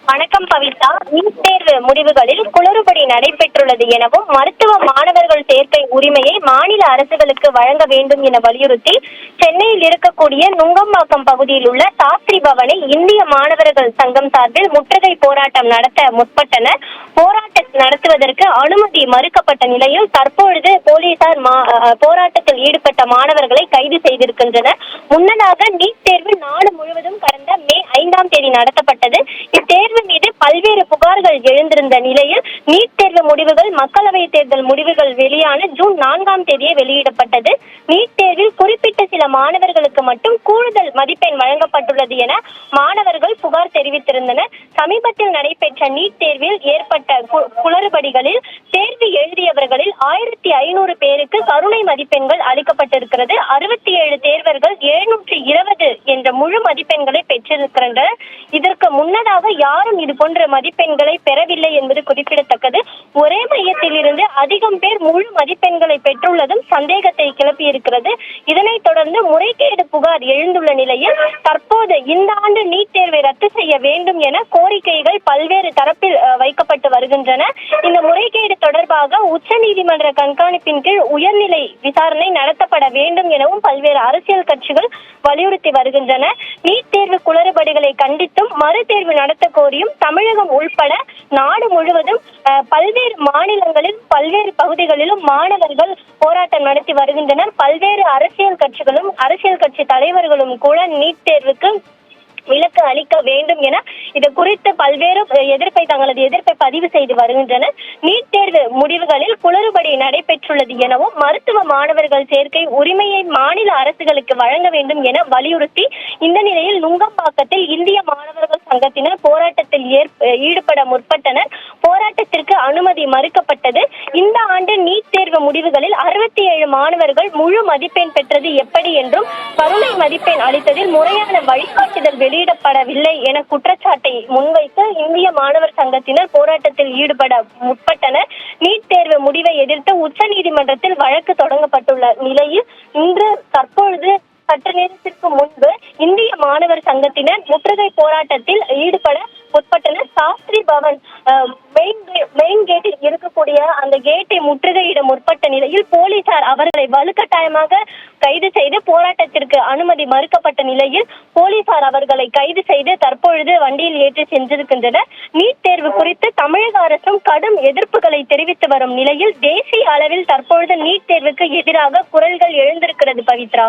வணக்கம் பவித்ரா. நீட் தேர்வு முடிவுகளில் குளறுபடி நடைபெற்றுள்ளது எனவும் மருத்துவ மாணவர்கள் சேர்க்கை உரிமையை மாநில அரசுகளுக்கு வழங்க வேண்டும் என வலியுறுத்தி சென்னையில் இருக்கக்கூடிய நுங்கம்பாக்கம் பகுதியில் உள்ள சாஸ்திரி பவனை இந்திய மாணவர்கள் சங்கம் சார்பில் முற்றுகை போராட்டம் நடத்த முற்பட்டனர். போராட்டம் நடத்துவதற்கு அனுமதி மறுக்கப்பட்ட நிலையில் தற்பொழுது போலீசார் போராட்டத்தில் ஈடுபட்ட மாணவர்களை கைது செய்திருக்கின்றனர். முன்னதாக நீட் தேர்வு நாடு முழுவதும் கடந்த மே 5ஆம் தேதி நடத்தப்பட்டது. இத்தேர்வு மீது பல்வேறு புகார்கள் எழுந்திருந்த நிலையில் நீட் தேர்வு முடிவுகள் மக்களவை தேர்தல் முடிவுகள் வெளியான ஜூன் 4ஆம் தேதியே வெளியிடப்பட்டது. நீட் தேர்வில் குறிப்பிட்ட சில மாணவர்களுக்கு மட்டும் கூடுதல் மதிப்பெண் வழங்கப்பட்டுள்ளது என மாணவர்கள் புகார் தெரிவித்திருந்தனர். சமீபத்தில் நடைபெற்ற நீட் தேர்வில் ஏற்பட்ட குளறுபடிகளில் தேர்வு எழுதியவர்களில் 1500 பேருக்கு கருணை மதிப்பெண்கள் அளிக்கப்பட்டிருக்கிறது. 67 தேர்வர்கள் 720 என்ற முழு மதிப்பெண்களை பெற்றிருக்கின்றனர். இதற்கு முன்னதாக யாரும் இது போன்ற மதிப்பெண்களை பெறவில்லை என்பது குறிப்பிடத்தக்கது. ஒரே மையத்தில் இருந்து அதிகம் பேர் முழு மதிப்பெண்களை பெற்றுள்ளதும் சந்தேகத்தை கிளப்பியிருக்கிறது. இதனைத் தொடர்ந்து முறைகேடு புகார் எழுந்துள்ள நிலையில் தற்போது இந்த ஆண்டு நீட் தேர்வை ரத்து செய்ய வேண்டும் என கோரிக்கைகள் பல்வேறு தரப்பில் வைக்கப்பட்டு வருகின்றன. இந்த முறைகேடு தொடர்பாக உச்சநீதிமன்ற கண்காணிப்பின் கீழ் உயர்நிலை விசாரணை நடத்தப்பட வேண்டும் எனவும் பல்வேறு அரசியல் கட்சிகள் வலியுறுத்தி வருகின்றன. நீட் தேர்வு குளறுபடிகளை கண்டித்தும் மறு தேர்வு நடத்த கோரியும் தமிழகம் உள்பட நாடு முழுவதும் பல்வேறு மாநிலங்களில் பல்வேறு பகுதிகளிலும் மாணவர்கள் போராட்டம் நடத்தி வருகின்றனர். பல்வேறு அரசியல் கட்சிகளும் அரசியல் கட்சி தலைவர்களும் கூட நீட் தேர்வுக்கு விலக்கு அளிக்க வேண்டும் என இது குறித்து பல்வேறு தங்களது எதிர்ப்பை பதிவு செய்து வருகின்றனர். நீட் தேர்வு முடிவுகளில் குளறுபடி நடைபெற்றுள்ளது எனவும் மருத்துவ மாணவர்கள் சேர்க்கை உரிமையை மாநில அரசுகளுக்கு வழங்க வேண்டும் என வலியுறுத்தி இந்த நிலையில் நுங்கம்பாக்கத்தில் இந்திய மாணவர்கள் சங்கத்தினர் போராட்டத்தில் ஈடுபட முற்பட்டனர். போராட்டத்திற்கு அனுமதி மறுக்கப்பட்டது. இந்த ஆண்டு நீட் தேர்வு முடிவுகளில் 67 மாணவர்கள் முழு மதிப்பெண் பெற்றது எப்படி என்றும் கருணை மதிப்பெண் அளித்ததில் முறையான வழிகாட்டுதல் வெளியிடப்படவில்லை என குற்றச்சாட்டை முன்வைத்து இந்திய மாணவர் சங்கத்தினர் போராட்டத்தில் ஈடுபட முற்பட்டனர். நீட் தேர்வு முடிவை எதிர்த்து உச்சநீதிமன்றத்தில் வழக்கு தொடங்கப்பட்டுள்ள நிலையில் இன்று தற்பொழுது சற்று நேரத்திற்கு முன்பு இந்திய மாணவர் சங்கத்தினர் முற்றுகை போராட்டத்தில் ஈடுபட முற்பட்டனர். சாஸ்திரி பவன் மெயின் கேட்டில் இருக்கக்கூடிய அந்த கேட்டை முற்றுகையிட முற்பட்ட நிலையில் போலீசார் அவர்களை வலுக்கட்டாயமாக கைது செய்து போராட்டத்திற்கு அனுமதி மறுக்கப்பட்ட நிலையில் போலீசார் அவர்களை கைது செய்து தற்பொழுது வண்டியில் ஏற்றி சென்றிருக்கின்றனர். நீட் தேர்வு குறித்து தமிழக அரசும் கடும் எதிர்ப்புகளை தெரிவித்து வரும் நிலையில் தேசிய அளவில் தற்பொழுது நீட் தேர்வுக்கு எதிராக குரல்கள் எழுந்திருக்கிறது. பவித்ரா.